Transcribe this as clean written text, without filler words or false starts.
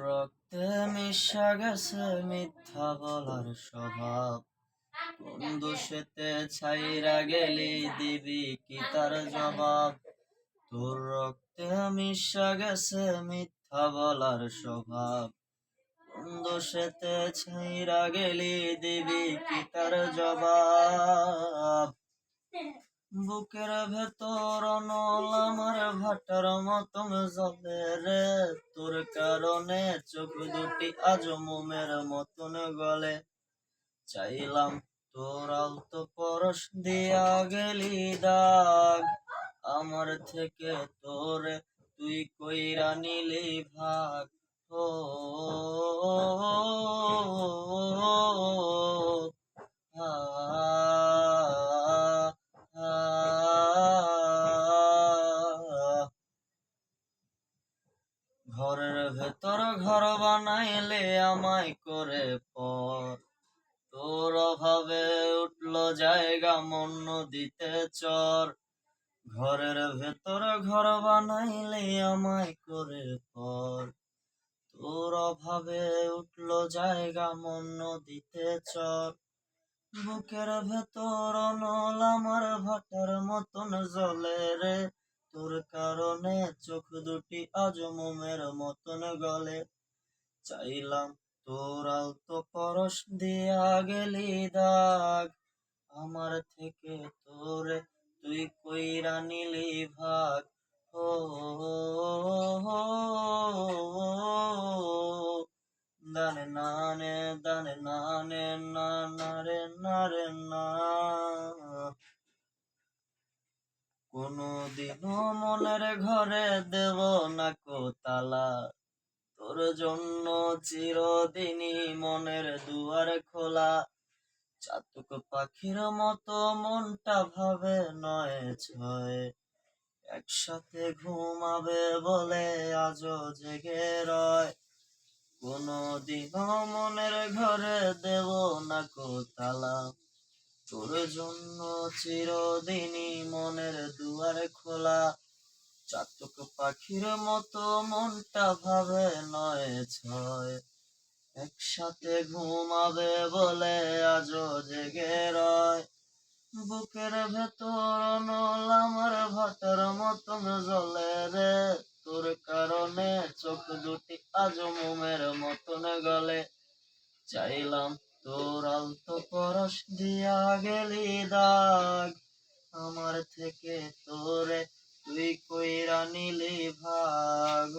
রক্তে মিশা গেছে মিথ্যা বলার স্বভাব। কোন দোষেতে ছাইরা গেলি দিবি কি তার জবাব? তোর রক্তে মিশা গেছে মিথ্যা বলার স্বভাব। কোন দোষেতে ছাইরা গেলি দিবি কি তার জবাব? বুকের ভেতর অনল আমার ভাটার মতন জ্বলে রে, তোর কারণে চোখ দুটি আজ মোমের মতন গলে। চাইলাম তোর আলতো পরশ দিয়া গেলি দাগ, আমার থেকে তোরে তুই কইরা নিলি ভাগ। ও ঘরের ভেতর ঘর বানাইলে আমায় করে পর, তোর অভাবে উঠলো জায়গা মন নদীতে চর। ঘরের ভেতর ঘর বানাইলে আমায় করে পর, তোর অভাবে উঠলো জায়গা মন নদীতে চর। বুকের ভেতর অনল আমার ভাটার মতন জ্বলে রে, তোর কারণে চোখ দুটি আজ মোমের মতন গলে। চাইলাম তোর আলতো পরশ দিয়া গেলি দাগ, আমার থেকে তোরে তুই কইরা নিলি ভাগ। ও দানে নানে দানে নানে না না রে না রে না। কোনদিনও মনের ঘরে দেব না কো তালা, তোর জন্য চিরদিনই মনের দুয়ার খোলা। চাতক পাখির মতো মনটা ভাবে নয় ছয়, একসাথে ঘুমাবে বলে আজও জেগে রয়। কোনদিনও মনের ঘরে দেব না কো তালা, তোর জন্য চিরদিনই মনের দুয়ার খোলা। চাতক পাখির মতো মনটা ভাবে নয় ছয়, একসাথে ঘুমাবে বলে আজও জেগে রয়। বুকের ভেতর অনল আমার ভাটার মতন জ্বলে রে, তোর কারণে চোখ দুটি আজ মোমের মতন গলে। চাইলাম তোর আলতো পরশ দিয়া গেলি দাগ, আমার থেকে তোরে তুই কইরা নিলি ভাগ।